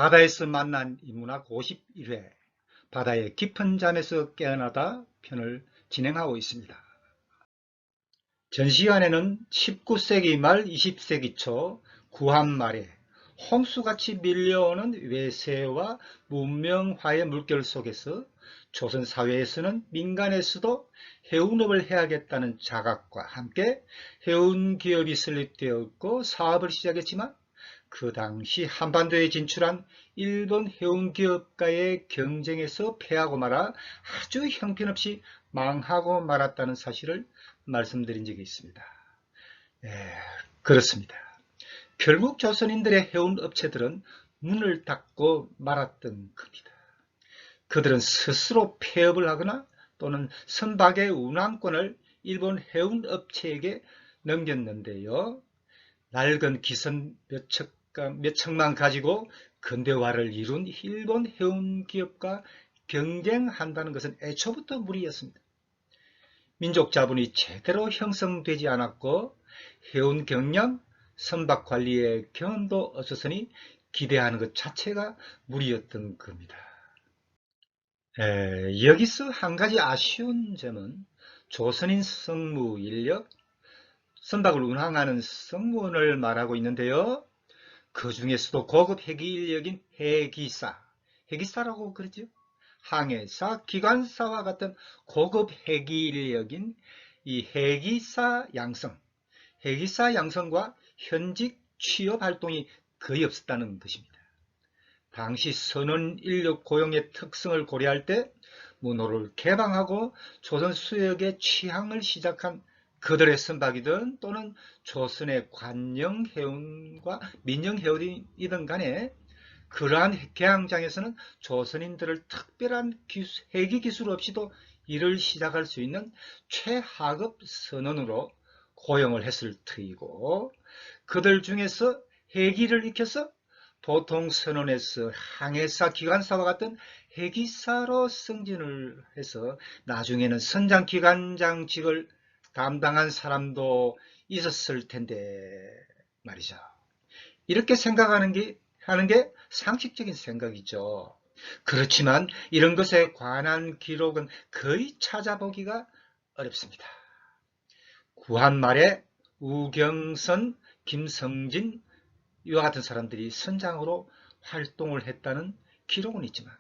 바다에서 만난 인문학 51회 바다의 깊은 잠에서 깨어나다 편을 진행하고 있습니다. 전 시간에는 19세기 말 20세기 초 구한 말에 홍수같이 밀려오는 외세와 문명화의 물결 속에서 조선 사회에서는 민간에서도 해운업을 해야겠다는 자각과 함께 해운기업이 설립되었고 사업을 시작했지만 그 당시 한반도에 진출한 일본 해운기업과의 경쟁에서 패하고 말아 아주 형편없이 망하고 말았다는 사실을 말씀드린 적이 있습니다. 그렇습니다. 결국 조선인들의 해운업체들은 문을 닫고 말았던 겁니다. 그들은 스스로 폐업을 하거나 또는 선박의 운항권을 일본 해운업체에게 넘겼는데요. 낡은 기선 몇 척만 가지고 근대화를 이룬 일본 해운기업과 경쟁한다는 것은 애초부터 무리였습니다. 민족 자본이 제대로 형성되지 않았고 해운 경영, 선박 관리의 경험도 없었으니 기대하는 것 자체가 무리였던 겁니다. 여기서 한 가지 아쉬운 점은 조선인 성무 인력, 선박을 운항하는 승무원을 말하고 있는데요. 그 중에서도 고급 해기 인력인 해기사라고 그러죠. 항해사, 기관사와 같은 고급 해기 인력인 이 해기사 양성과 현직 취업 활동이 거의 없었다는 것입니다. 당시 선원 인력 고용의 특성을 고려할 때 문호를 개방하고 조선 수역의 취항을 시작한 그들의 선박이든 또는 조선의 관영 해운과 민영 해운이든 간에 그러한 개항장에서는 조선인들을 특별한 해기 기술 없이도 일을 시작할 수 있는 최하급 선원으로 고용을 했을 터이고 그들 중에서 해기를 익혀서 보통 선원에서 항해사, 기관사와 같은 해기사로 승진을 해서 나중에는 선장기관장직을 담당한 사람도 있었을 텐데 말이죠. 이렇게 생각하는 게 상식적인 생각이죠. 그렇지만 이런 것에 관한 기록은 거의 찾아보기가 어렵습니다. 구한 말에 우경선, 김성진 이와 같은 사람들이 선장으로 활동을 했다는 기록은 있지만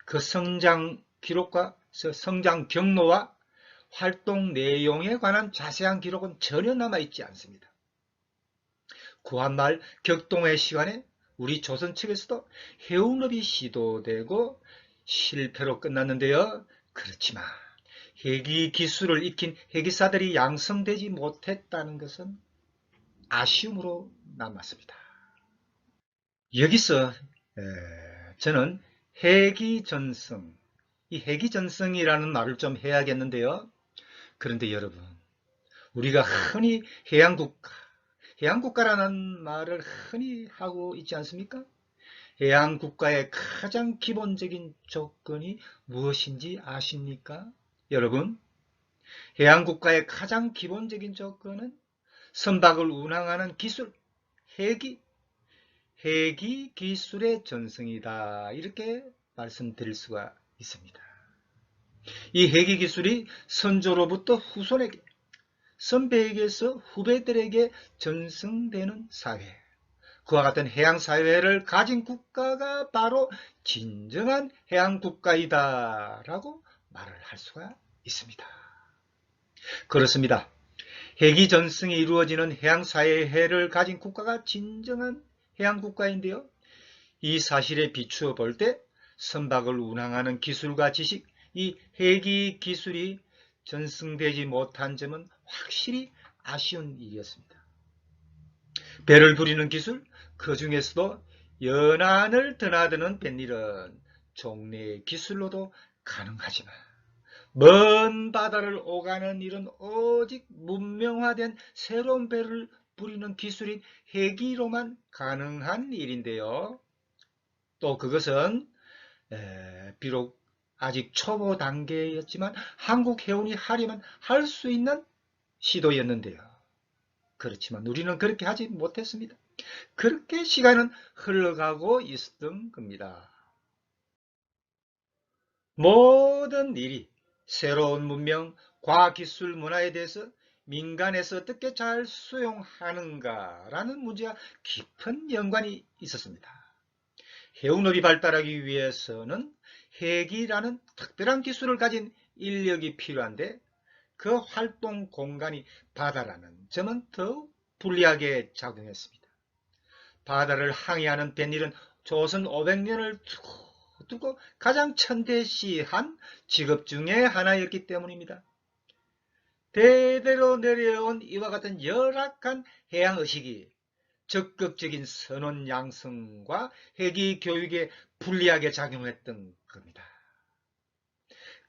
그 성장 기록과 성장 경로와 활동 내용에 관한 자세한 기록은 전혀 남아있지 않습니다. 구한말 격동의 시간에 우리 조선 측에서도 해운업이 시도되고 실패로 끝났는데요. 그렇지만 해기 기술을 익힌 해기사들이 양성되지 못했다는 것은 아쉬움으로 남았습니다. 여기서 저는 해기전성, 이 해기전성이라는 말을 좀 해야겠는데요. 그런데 여러분, 우리가 흔히 해양국가라는 말을 흔히 하고 있지 않습니까? 해양국가의 가장 기본적인 조건이 무엇인지 아십니까? 여러분, 해양국가의 가장 기본적인 조건은 선박을 운항하는 기술, 해기 기술의 전승이다. 이렇게 말씀드릴 수가 있습니다. 이 해기 기술이 선조로부터 후손에게, 선배에게서 후배들에게 전승되는 사회, 그와 같은 해양사회를 가진 국가가 바로 진정한 해양국가이다 라고 말을 할 수가 있습니다. 그렇습니다. 해기 전승이 이루어지는 해양사회를 가진 국가가 진정한 해양국가인데요. 이 사실에 비추어 볼 때 선박을 운항하는 기술과 지식, 이 해기 기술이 전승되지 못한 점은 확실히 아쉬운 일이었습니다. 배를 부리는 기술, 그 중에서도 연안을 드나드는 뱃일은 종래의 기술로도 가능하지만 먼 바다를 오가는 일은 오직 문명화된 새로운 배를 부리는 기술인 해기로만 가능한 일인데요. 또 그것은 비록 아직 초보 단계였지만 한국 해운이 하려면 할 수 있는 시도였는데요. 그렇지만 우리는 그렇게 하지 못했습니다. 그렇게 시간은 흘러가고 있었던 겁니다. 모든 일이 새로운 문명, 과학기술, 문화에 대해서 민간에서 어떻게 잘 수용하는가라는 문제와 깊은 연관이 있었습니다. 해운업이 발달하기 위해서는 핵이라는 특별한 기술을 가진 인력이 필요한데 그 활동 공간이 바다라는 점은 더욱 불리하게 작용했습니다. 바다를 항해하는 뱃일은 조선 500년을 두고 가장 천대시한 직업 중의 하나였기 때문입니다. 대대로 내려온 이와 같은 열악한 해양의식이 적극적인 선원 양성과 회기 교육에 불리하게 작용했던 겁니다.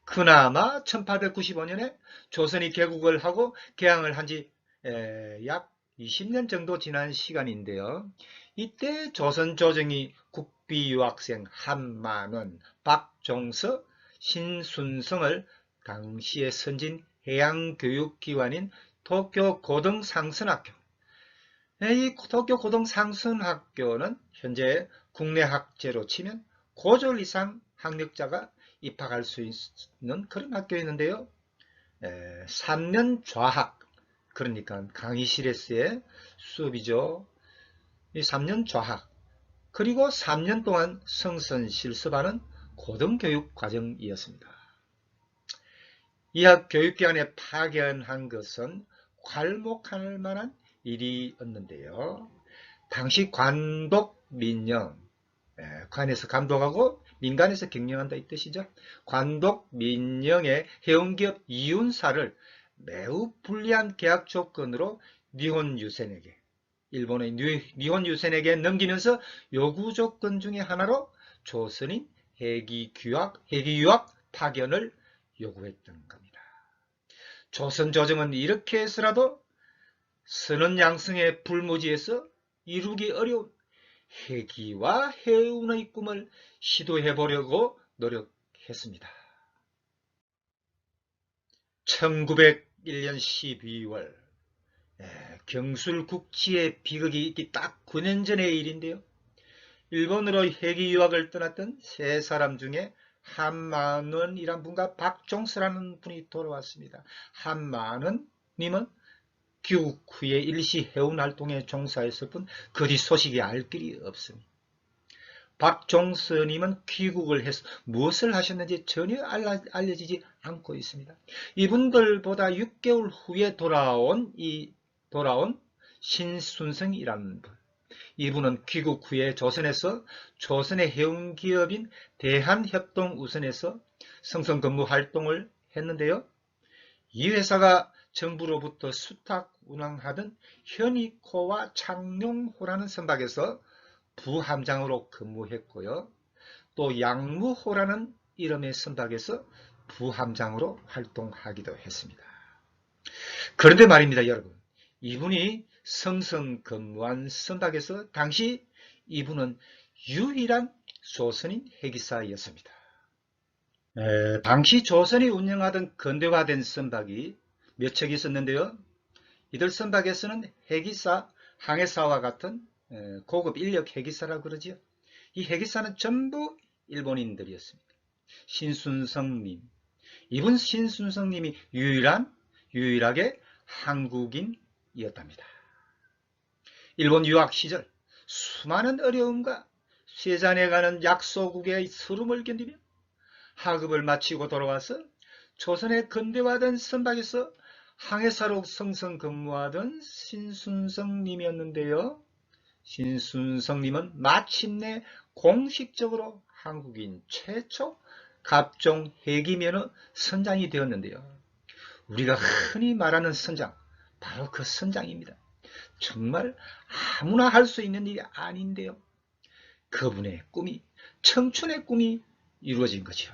그나마 1895년에 조선이 개국을 하고 개항을 한 지 약 20년 정도 지난 시간인데요. 이때 조선 조정이 국비유학생 한만원, 박종서, 신순성을 당시의 선진 해양교육기관인 도쿄 고등상선학교, 이 도쿄 고등상선학교는 현재 국내 학제로 치면 고졸 이상 학력자가 입학할 수 있는 그런 학교였는데요. 3년 좌학, 그러니까 강의실에서의 수업이죠. 이 3년 좌학, 그리고 3년 동안 성선 실습하는 고등교육 과정이었습니다. 이 학 교육기관에 파견한 것은 괄목할 만한 일이었는데요. 당시 관독 민영, 관에서 감독하고 민간에서 경영한다 이 뜻이죠. 관독 민영의 해운기업 이윤사를 매우 불리한 계약 조건으로 니혼 유센에게, 일본의 니혼 유센에게 넘기면서 요구 조건 중에 하나로 조선인 해기유학 파견을 요구했던 겁니다. 조선 조정은 이렇게 해서라도 선원 양성의 불모지에서 이루기 어려운 해기와 해운의 꿈을 시도해보려고 노력했습니다. 1901년 12월 경술국지의 비극이 있기 딱 9년 전의 일인데요. 일본으로 해기 유학을 떠났던 세 사람 중에 한만원이란 분과 박종서라는 분이 돌아왔습니다. 한만원님은 귀국 후에 일시 해운활동에 종사했을 뿐 그 뒤 소식이 알 길이 없습니다. 박종서님은 귀국을 해서 무엇을 하셨는지 전혀 알려지지 않고 있습니다. 이분들보다 6개월 후에 돌아온 신순성이라는 분. 이분은 귀국 후에 조선에서 조선의 해운기업인 대한협동우선에서 성선근무 활동을 했는데요. 이 회사가 정부로부터 수탁 운항하던 현이코와 창룡호라는 선박에서 부함장으로 근무했고요. 또 양무호라는 이름의 선박에서 부함장으로 활동하기도 했습니다. 그런데 말입니다, 여러분. 이분이 성선 근무한 선박에서 당시 이분은 유일한 조선인 해기사였습니다. 당시 조선이 운영하던 근대화된 선박이 몇 척 있었는데요. 이들 선박에서는 해기사, 항해사와 같은 고급 인력 해기사라고 그러지요. 이 해기사는 전부 일본인들이었습니다. 신순성님, 이분 신순성님이 유일하게 한국인이었답니다. 일본 유학 시절 수많은 어려움과 쇠잔해가는 약소국의 서름을 견디며 학업을 마치고 돌아와서 조선의 근대화된 선박에서 항해사로 성선 근무하던 신순성님이었는데요. 신순성님은 마침내 공식적으로 한국인 최초 갑종 해기면허 선장이 되었는데요. 우리가 흔히 말하는 선장, 바로 그 선장입니다. 정말 아무나 할 수 있는 일이 아닌데요. 그분의 꿈이, 청춘의 꿈이 이루어진 거죠.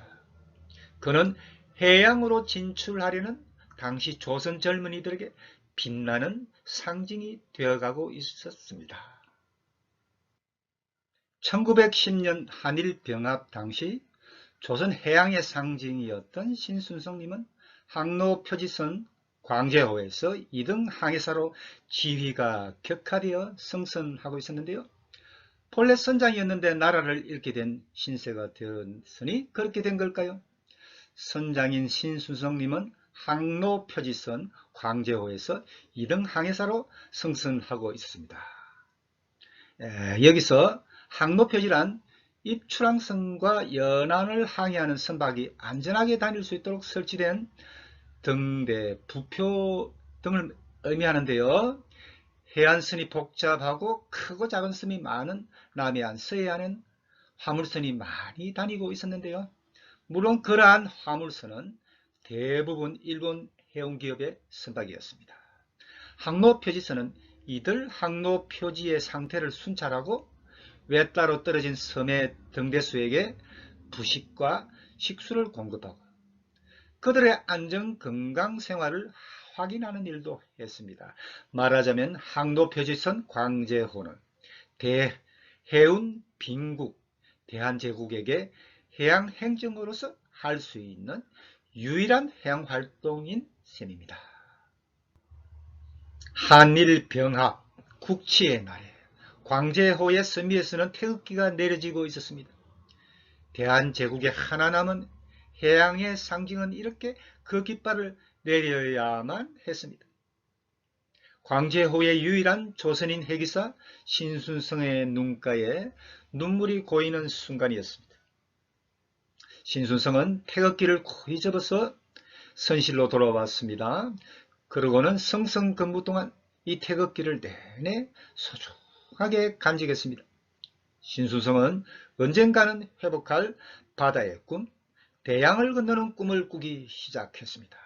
그는 해양으로 진출하려는 당시 조선 젊은이들에게 빛나는 상징이 되어가고 있었습니다. 1910년 한일병합 당시 조선 해양의 상징이었던 신순성님은 항로 표지선 광제호에서 2등 항해사로 지위가 격하되어 승선하고 있었는데요. 본래 선장이었는데 나라를 잃게 된 신세가 되었으니 그렇게 된 걸까요? 선장인 신순성님은 항로표지선 광제호에서 2등 항해사로 승선하고 있었습니다. 여기서 항로표지란 입출항선과 연안을 항해하는 선박이 안전하게 다닐 수 있도록 설치된 등대, 부표 등을 의미하는데요. 해안선이 복잡하고 크고 작은 섬이 많은 남해안, 서해안은 화물선이 많이 다니고 있었는데요. 물론 그러한 화물선은 대부분 일본 해운기업의 선박이었습니다. 항로표지선은 이들 항로표지의 상태를 순찰하고 외따로 떨어진 섬의 등대수에게 부식과 식수를 공급하고 그들의 안전 건강 생활을 확인하는 일도 했습니다. 말하자면 항로표지선 광제호는 대해운 빈국 대한제국에게 해양 행정으로서 할 수 있는 유일한 해양 활동인 셈입니다. 한일 병합 국치의 날에 광제호의 섬위에서는 태극기가 내려지고 있었습니다. 대한제국의 하나 남은 해양의 상징은 이렇게 그 깃발을 내려야만 했습니다. 광제호의 유일한 조선인 해기사 신순성의 눈가에 눈물이 고이는 순간이었습니다. 신순성은 태극기를 고이 접어서 선실로 돌아왔습니다. 그러고는 성성 근무 동안 이 태극기를 내내 소중하게 간직했습니다. 신순성은 언젠가는 회복할 바다의 꿈, 대양을 건너는 꿈을 꾸기 시작했습니다.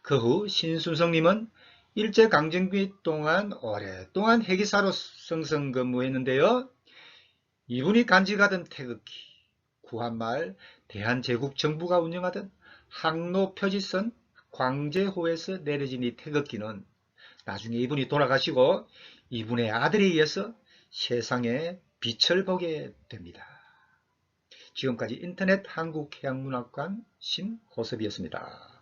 그 후 신순성님은 일제강점기 동안 오랫동안 해기사로 성성 근무했는데요. 이분이 간직하던 태극기, 구한말 대한제국 정부가 운영하던 항로표지선 광제호에서 내려진 이 태극기는 나중에 이분이 돌아가시고 이분의 아들에 의해서 세상에 빛을 보게 됩니다. 지금까지 인터넷 한국해양문학관 신호섭이었습니다.